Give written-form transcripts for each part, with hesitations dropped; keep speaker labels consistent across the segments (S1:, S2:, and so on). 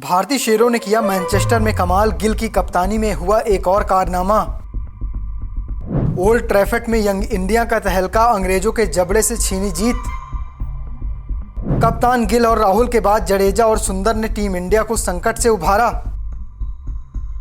S1: भारतीय शेरों ने किया मैनचेस्टर में कमाल, गिल की कप्तानी में हुआ एक और कारनामा। ओल्ड ट्रैफर्ड में यंग इंडिया का तहलका, अंग्रेजों के जबड़े से छीनी जीत। कप्तान गिल और राहुल के बाद जडेजा और सुंदर ने टीम इंडिया को संकट से उभारा।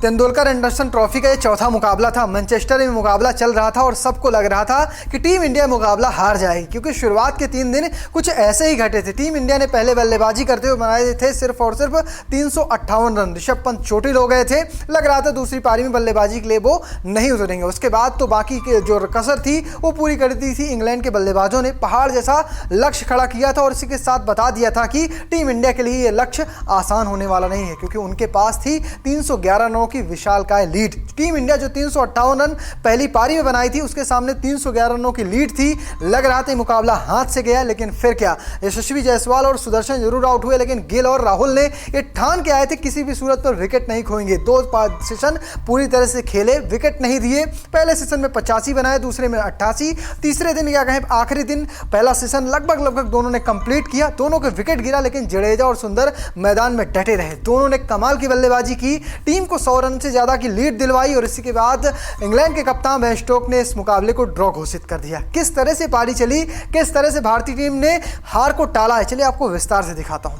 S1: तेंदुलकर एंडरसन ट्रॉफी का ये चौथा मुकाबला था। मैनचेस्टर में मुकाबला चल रहा था और सबको लग रहा था कि टीम इंडिया मुकाबला हार जाएगी, क्योंकि शुरुआत के 3 दिन कुछ ऐसे ही घटे थे। टीम इंडिया ने पहले बल्लेबाजी करते हुए बनाए थे सिर्फ और सिर्फ 358 रन। ऋषभ पंत चोटिल हो गए थे, लग रहा था दूसरी पारी में बल्लेबाजी के लिए वो नहीं उतरेंगे। उसके बाद तो बाकी के जो कसर थी वो पूरी कर दी थी इंग्लैंड के बल्लेबाजों ने। पहाड़ जैसा लक्ष्य खड़ा किया था और इसी के साथ बता दिया था कि टीम इंडिया के लिए ये लक्ष्य आसान होने वाला नहीं है, क्योंकि उनके पास थी 311 रनों की विशालकाय लीड। टीम इंडिया जो 358 रन पहली पारी में बनाई थी, उसके सामने 311 रनों की लीड थी। लग रहा था मुकाबला हाथ से गया, लेकिन फिर क्या, यशस्वी जायसवाल और सुदर्शन जरूर आउट हुए, लेकिन गिल और राहुल ने ये ठान के आए थे किसी भी सूरत पर विकेट नहीं खोएंगे। 2 सेशन पूरी तरह से खेले, विकेट नहीं दिए। पहले सेशन में 85 बनाए, दूसरे में 88। तीसरे दिन क्या कहें, आखिरी दिन पहला सेशन लगभग दोनों ने कंप्लीट किया। दोनों के विकेट गिरा, लेकिन जडेजा और सुंदर मैदान में डटे रहे। दोनों ने कमाल की बल्लेबाजी की, टीम को 100 रन से ज्यादा की लीड दिलवाई और इसी के बाद इंग्लैंड के कप्तान बेन स्टोक्स ने इस मुकाबले को ड्रॉ घोषित कर दिया। किस तरह से पारी चली, किस तरह से भारतीय टीम ने हार को टाला है, चलिए आपको विस्तार से दिखाता हूं।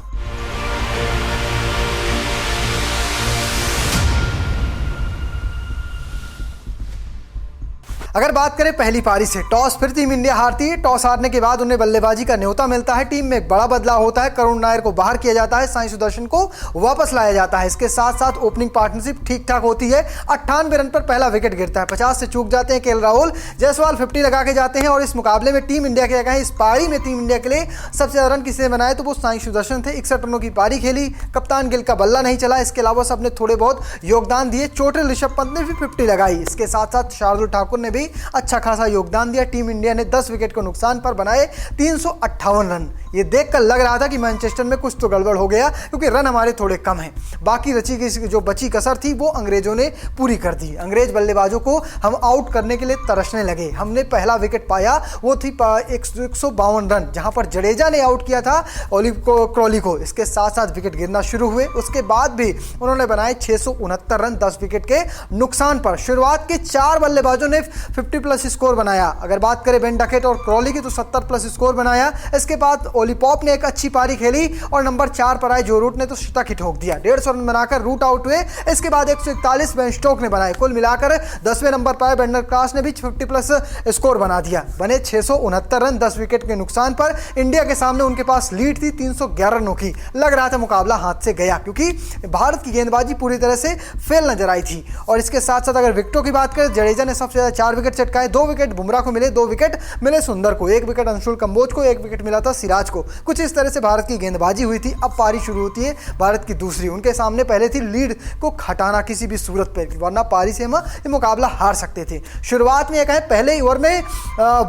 S1: अगर बात करें पहली पारी से, टॉस फिर टीम इंडिया हारती है। टॉस हारने के बाद उन्हें बल्लेबाजी का न्योता मिलता है। टीम में एक बड़ा बदलाव होता है, करुण नायर को बाहर किया जाता है, साई सुदर्शन को वापस लाया जाता है। इसके साथ साथ ओपनिंग पार्टनरशिप ठीक ठाक होती है। 98 रन पर पहला विकेट गिरता है, 50 से चूक जाते हैं केएल राहुल, जायसवाल 50 लगा के जाते हैं। और इस मुकाबले में टीम इंडिया के इस पारी में टीम इंडिया के लिए सबसे ज्यादा रन किसने बनाए, तो वो साई सुदर्शन थे। 61 रनों की पारी खेली, कप्तान गिल का बल्ला नहीं चला। इसके अलावा सबने थोड़े बहुत योगदान दिए। चोटिल ऋषभ पंत ने भी 50 लगाई। इसके साथ साथ शार्दुल ठाकुर ने भी अच्छा खासा योगदान दिया। टीम इंडिया ने 10 विकेट को नुकसान पर बनाए 358 रन। ये देखकर लग रहा था कि मैनचेस्टर में कुछ तो गड़बड़ हो गया, क्योंकि रन हमारे थोड़े कम हैं। बाकी रची की जो बची कसर थी वो अंग्रेजों ने पूरी कर दी। अंग्रेज बल्लेबाजों को हम आउट करने के लिए तरसने लगे। हमने पहला विकेट पाया, वो थी 152 रन, जहां पर जडेजा ने आउट किया था ओलिव क्रॉली को। इसके साथ साथ विकेट गिरना शुरू हुए। उसके बाद भी उन्होंने बनाए 669 रन 10 विकेट के नुकसान पर। शुरुआत के 4 बल्लेबाजों ने 50 प्लस स्कोर बनाया। अगर बात करें बेन डकेट और क्रॉली की, तो 70 प्लस स्कोर बनाया। इसके बाद ओलीपॉप ने एक अच्छी पारी खेली और नंबर 4 पर आए जो रूट ने तो शतक ही ठोक दिया। 150 रन बनाकर रूट आउट हुए। इसके बाद 141 बेन स्टोक्स ने बनाए। कुल मिलाकर 10वें नंबर पर आए बेंडर क्लास ने भी 50 प्लस स्कोर बना दिया। बने 669 रन 10 विकेट के नुकसान पर। इंडिया के सामने उनके पास लीड थी 311 रनों की। लग रहा था मुकाबला हाथ से गया, क्योंकि भारत की गेंदबाजी पूरी तरह से फेल नजर आई थी। और इसके साथ साथ अगर विकेटों की बात करें, जडेजा ने सबसे ज्यादा 4 विकेट चटकाए। 2 विकेट बुमराह को मिले, 2 विकेट मिले सुंदर को, 1 विकेट अंशुल कंबोज को, 1 विकेट मिला था सिराज को। कुछ इस तरह से भारत की गेंदबाजी हुई थी। अब पारी शुरू होती है भारत की दूसरी। उनके सामने पहले थी लीड को हटाना किसी भी सूरत पर, वरना पारी से हम ये मुकाबला हार सकते थे। शुरुआत में पहले ओवर में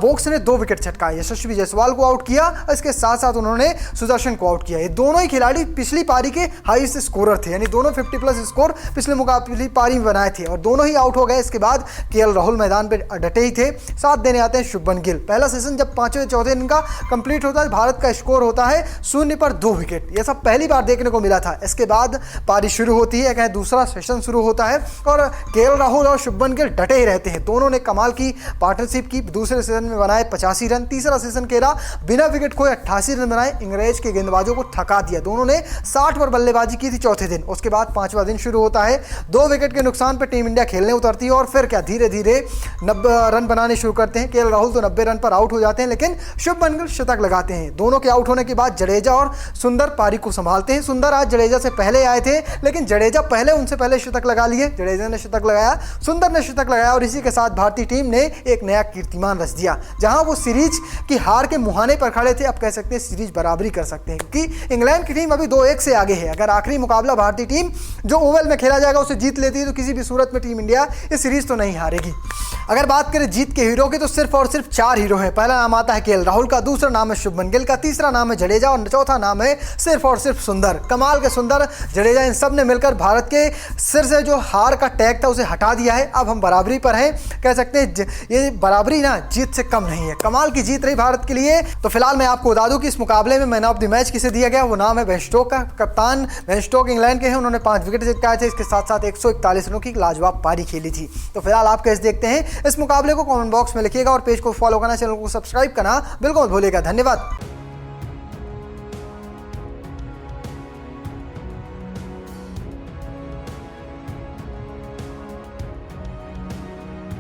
S1: वोक्स ने 2 विकेट चटकाए, यशस्वी जायसवाल को आउट किया। इसके साथ साथ उन्होंने सुदर्शन को आउट किया। ये दोनों ही खिलाड़ी पिछली पारी के हाईएस्ट स्कोरर थे, यानी दोनों 50 प्लस स्कोर पिछली पारी में बनाए थे और दोनों ही आउट हो गए। इसके बाद केएल राहुल मैदान पर डटे ही थे। साथ देने आते हैं शुभमन गिल। पहला सेशन जब 5वें चौथे दिन का कंप्लीट होता है, भारत का स्कोर होता है 0 पर 2 विकेट। यह सब पहली बार देखने को मिला था। इसके बाद पारी शुरू होती है, कहें दूसरा सेशन शुरू होता है और केएल राहुल और शुभमन गिल डटे ही रहते हैं। दोनों ने कमाल की पार्टनरशिप की। दूसरे सेशन में बनाए 85 रन। तीसरा सेशन खेला, बिना विकेट खोए 88 रन बनाए। अंग्रेज के गेंदबाजों को थका दिया। दोनों ने 60 पर बल्लेबाजी की थी चौथे दिन। उसके बाद 5वां दिन शुरू होता है। 2 विकेट के नुकसान पर टीम इंडिया खेलने उतरती है और फिर क्या, धीरे धीरे 90 रन बनाने शुरू करते हैं। केएल राहुल तो 90 रन पर आउट हो जाते हैं, लेकिन शुभमन गिल शतक लगाते हैं। दोनों के आउट होने के बाद जडेजा और सुंदर पारी को संभालते हैं। सुंदर आज जडेजा से पहले आए थे, लेकिन जडेजा उनसे पहले शतक लगा लिए। जडेजा ने शतक लगाया, सुंदर ने शतक लगाया और इसी के साथ भारतीय टीम ने एक नया कीर्तिमान रच दिया। जहां वो सीरीज की हार के मुहाने पर खड़े थे, अब कह सकते हैं सीरीज बराबरी कर सकते हैं, क्योंकि इंग्लैंड की टीम अभी 2-1 से आगे है। अगर आखिरी मुकाबला भारतीय टीम जो ओवल में खेला जाएगा उसे जीत लेती है, तो किसी भी सूरत में टीम इंडिया इस सीरीज तो नहीं हारेगी। अगर अगर बात करें जीत के हीरो की तो सिर्फ और सिर्फ 4 हीरो हैं। पहला नाम आता है केएल राहुल का, दूसरा नाम है शुभमन गिल का, तीसरा नाम है जडेजा और चौथा नाम है सिर्फ और सिर्फ सुंदर। कमाल के सुंदर, जडेजा, इन सब ने मिलकर भारत के सिर से जो हार का टैग था उसे हटा दिया है। अब हम बराबरी पर हैं, कह सकते हैं ये बराबरी ना जीत से कम नहीं है। कमाल की जीत रही भारत के लिए। तो फिलहाल मैं आपको बता दूं कि इस मुकाबले में मैन ऑफ द मैच किसे दिया गया, वो नाम है बेन स्टोक का। कप्तान बेन स्टोक इंग्लैंड के हैं, उन्होंने 5 विकेट जितवाए थे, इसके साथ साथ 141 रनों की लाजवाब पारी खेली थी। तो फिलहाल आप कैसे देखते हैं इस मुकाबले को, कमेंट बॉक्स में लिखिएगा और पेज को फॉलो करना, चैनल को सब्सक्राइब करना बिल्कुल मत भूलिएगा। धन्यवाद।